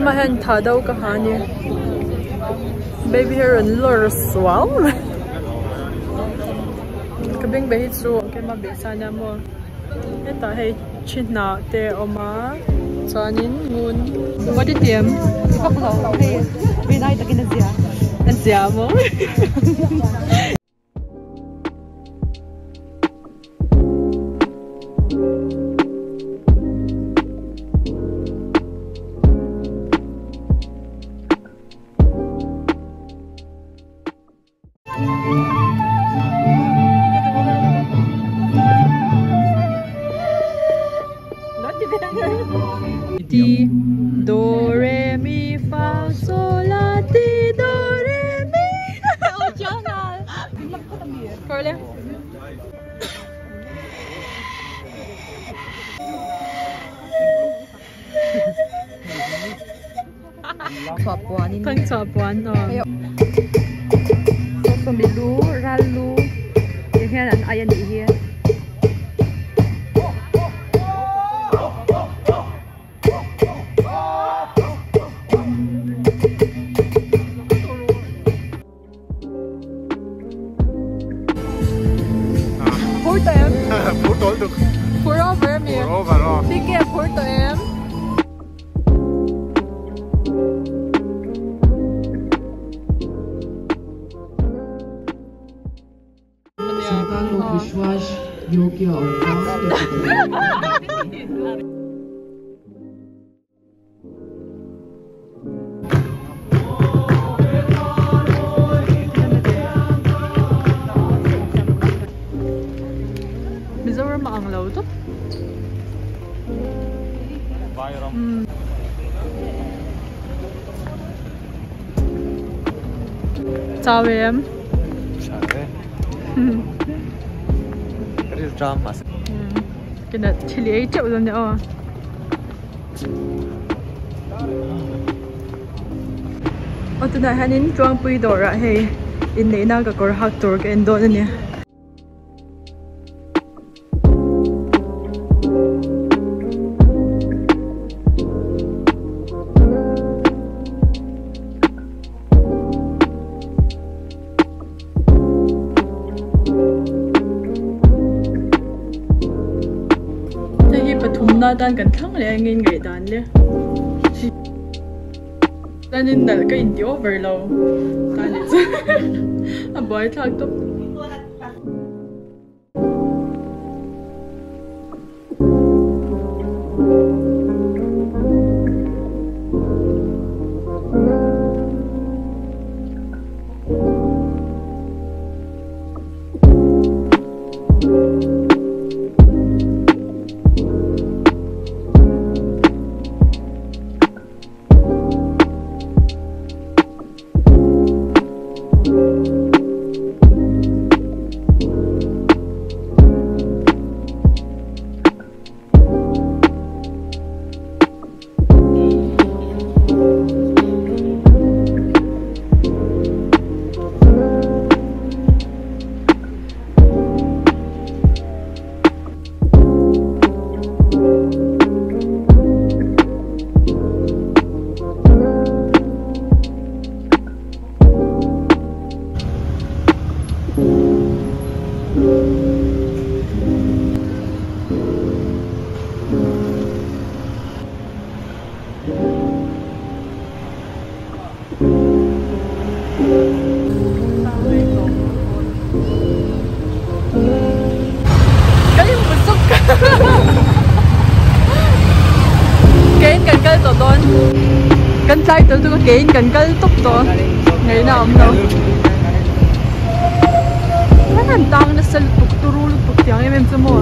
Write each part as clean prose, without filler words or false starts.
mahan tha dau ka hani baby hair and lors wow kabing behi chu ke ma be sana mo eta hei china te oma chanin ngun wadi tiam kok lo hei binai takin azia mo Ti do re mi fa sol la ti do re mi. Oh jangan. Boleh. Sapuan ini. Tang sapuan oh. So milu ralu. Yang kan ayam di here. Pour over me. Pour over no. Sige, pour to em. सरकार लोग विश्वास योग्य और Mizoram ang law to? Chawem. Real dramas. Kena chili ay chau lang niya oh. O to na hanin chuang pui dora hey. Inni na ka kor hak tur ka endo na niya. Dan kan thang le ngin ngai dan le dan in da ka in di over lo dan is a boy thak to Kan trai tới tôi có kén cần cái túc to ngày nào không đâu nó làm tăng nó sẽ tục turu tục tiếng em sẽ mua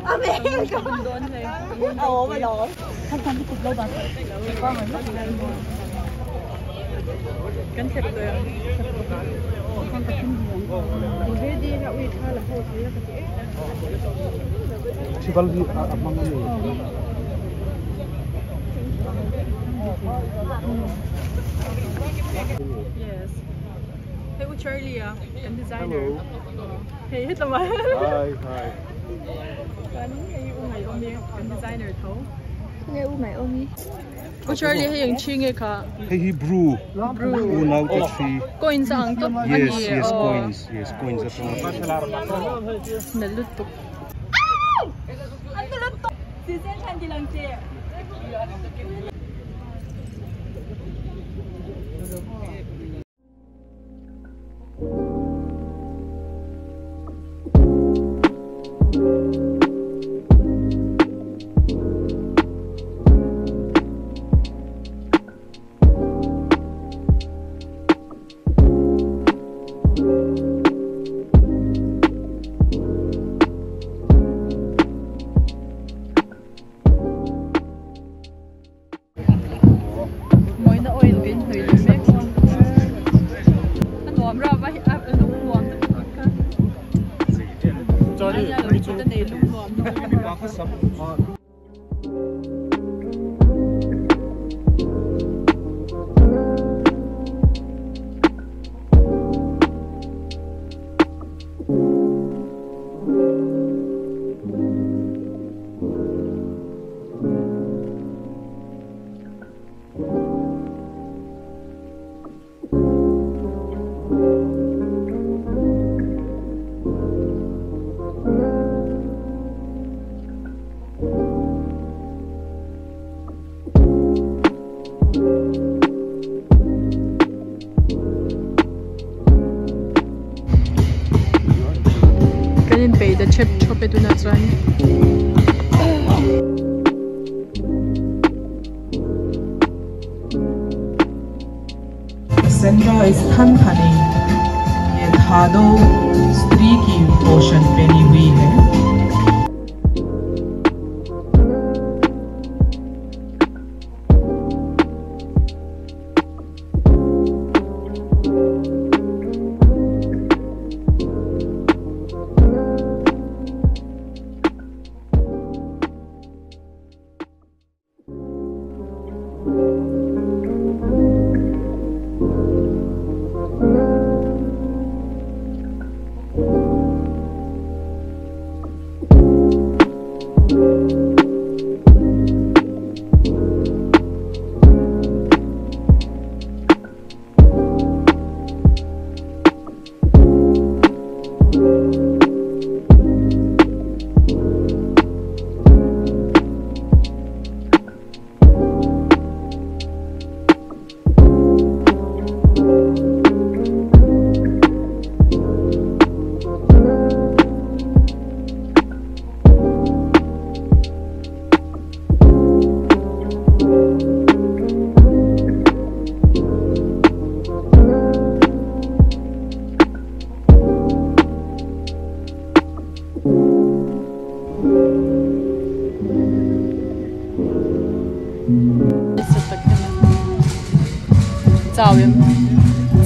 bên đón này mà lỗi không không cục lâu bà con rồi mất cắn thịt rồi con tập trung thế đi là uy tha là hồ thế chỉ có gì măng này yes hey Charlie and designer hey hết rồi hi anh hay ngày ôm đi and designer thấu nghe u mày ôm đi Charlie hay những chi nghe cả hey he brew now to see coins ang to yes coins at all na lutok anh tôi lutok si sen chan di lang che the chip chop it na chuan Center is थन थने ये धादो स्त्री की पोषण पहनी हुई है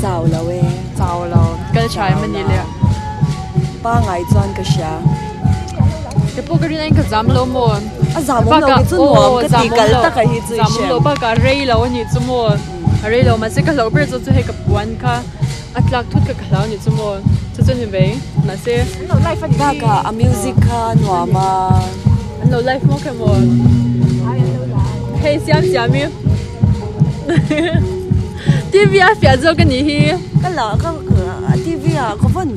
giàu lâu e giàu lâu cái trái mình đi liền ba ngày chọn cái啥cái bộ cái này cái giảm lâu mua giảm lâu cái chút mua cái tỷ cái tất cả hết rồi giảm lâu ba cái rây lâu như chút mua rây lâu mà sẽ cái lâu bây giờ tôi hay cái buôn cả lạc thút cái lâu như chút mua chút chút như vậy mà sẽ ba cái music nữa mà lâu life mua cái mua hay xem mi TV 啊，phía sau cái gì hi? cái là cái TV à, có phần